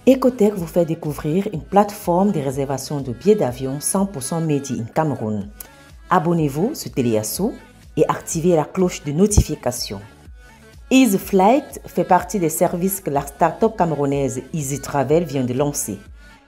Ecotech vous fait découvrir une plateforme de réservation de billets d'avion 100% made in Cameroun. Abonnez-vous sur Téléasso et activez la cloche de notification. EasyFlight fait partie des services que la start-up camerounaise EasyTravel vient de lancer.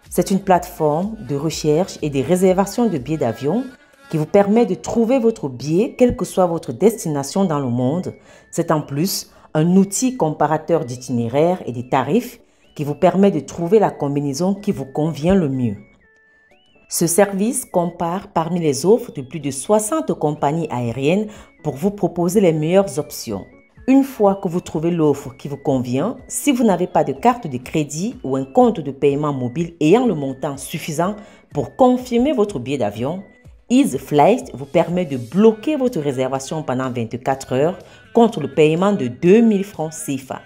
C'est une plateforme de recherche et de réservation de billets d'avion qui vous permet de trouver votre billet quelle que soit votre destination dans le monde. C'est en plus un outil comparateur d'itinéraires et des tarifs qui vous permet de trouver la combinaison qui vous convient le mieux. Ce service compare parmi les offres de plus de 60 compagnies aériennes pour vous proposer les meilleures options. Une fois que vous trouvez l'offre qui vous convient, si vous n'avez pas de carte de crédit ou un compte de paiement mobile ayant le montant suffisant pour confirmer votre billet d'avion, EasyFlight vous permet de bloquer votre réservation pendant 24 heures contre le paiement de 2000 francs CFA.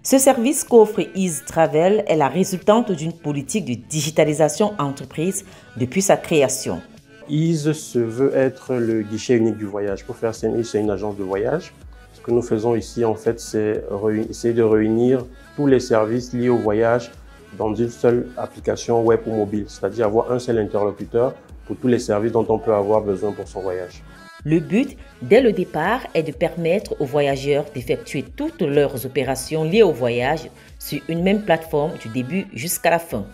Ce service qu'offre EasyTravel est la résultante d'une politique de digitalisation entreprise depuis sa création. Ease se veut être le guichet unique du voyage. Pour faire simple, c'est une agence de voyage. Ce que nous faisons ici, en fait, c'est essayer de réunir tous les services liés au voyage dans une seule application web ou mobile, c'est-à-dire avoir un seul interlocuteur pour tous les services dont on peut avoir besoin pour son voyage. Le but, dès le départ, est de permettre aux voyageurs d'effectuer toutes leurs opérations liées au voyage sur une même plateforme du début jusqu'à la fin.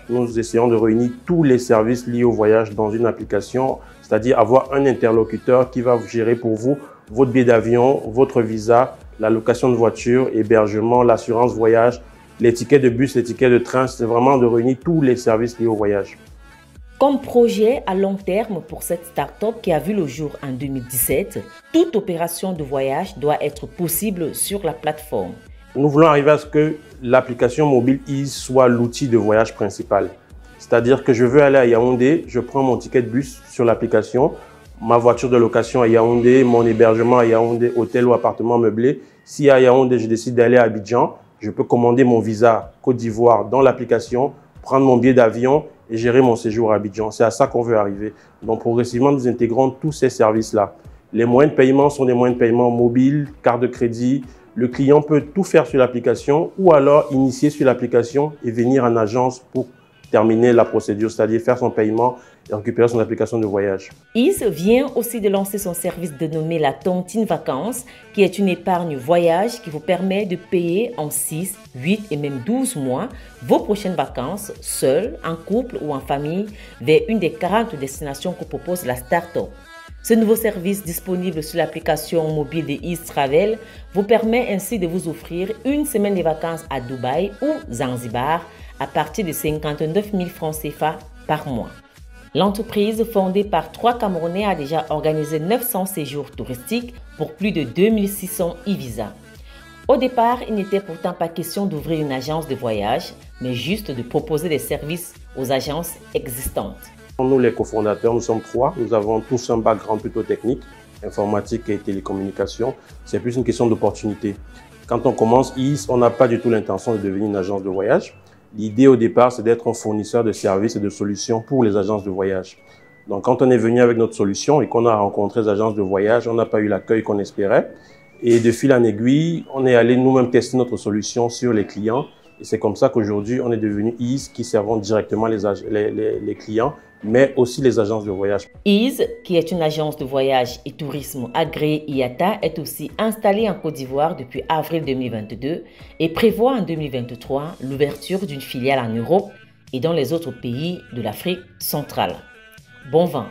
Nous essayons de réunir tous les services liés au voyage dans une application, c'est-à-dire avoir un interlocuteur qui va gérer pour vous votre billet d'avion, votre visa, la location de voiture, l'hébergement, l'assurance voyage, les tickets de bus, les tickets de train. C'est vraiment de réunir tous les services liés au voyage. Comme projet à long terme pour cette start-up qui a vu le jour en 2017, toute opération de voyage doit être possible sur la plateforme. Nous voulons arriver à ce que l'application mobile Ease soit l'outil de voyage principal. C'est-à-dire que je veux aller à Yaoundé, je prends mon ticket de bus sur l'application, ma voiture de location à Yaoundé, mon hébergement à Yaoundé, hôtel ou appartement meublé. Si à Yaoundé, je décide d'aller à Abidjan, je peux commander mon visa Côte d'Ivoire dans l'application, prendre mon billet d'avion et gérer mon séjour à Abidjan. C'est à ça qu'on veut arriver. Donc, progressivement, nous intégrons tous ces services-là. Les moyens de paiement sont des moyens de paiement mobiles, carte de crédit. Le client peut tout faire sur l'application ou alors initier sur l'application et venir en agence pour terminer la procédure, c'est-à-dire faire son paiement et récupérer son application de voyage. Ease vient aussi de lancer son service dénommé la Tontine Vacances, qui est une épargne voyage qui vous permet de payer en 6, 8 et même 12 mois vos prochaines vacances, seul, en couple ou en famille, vers une des 40 destinations que propose la start-up. Ce nouveau service disponible sur l'application mobile de EasyTravel vous permet ainsi de vous offrir une semaine de vacances à Dubaï ou Zanzibar à partir de 59 000 francs CFA par mois. L'entreprise, fondée par 3 Camerounais, a déjà organisé 900 séjours touristiques pour plus de 2600 e-visas. Au départ, il n'était pourtant pas question d'ouvrir une agence de voyage, mais juste de proposer des services aux agences existantes. Nous, les cofondateurs, nous sommes 3. Nous avons tous un background plutôt technique, informatique et télécommunications. C'est plus une question d'opportunité. Quand on commence Ease, on n'a pas du tout l'intention de devenir une agence de voyage. L'idée au départ, c'est d'être un fournisseur de services et de solutions pour les agences de voyage. Donc, quand on est venu avec notre solution et qu'on a rencontré les agences de voyage, on n'a pas eu l'accueil qu'on espérait. Et de fil en aiguille, on est allé nous-mêmes tester notre solution sur les clients. Et c'est comme ça qu'aujourd'hui, on est devenu Ease qui servent directement les clients, mais aussi les agences de voyage. Ease, qui est une agence de voyage et tourisme agréée IATA, est aussi installée en Côte d'Ivoire depuis avril 2022 et prévoit en 2023 l'ouverture d'une filiale en Europe et dans les autres pays de l'Afrique centrale. Bon vent!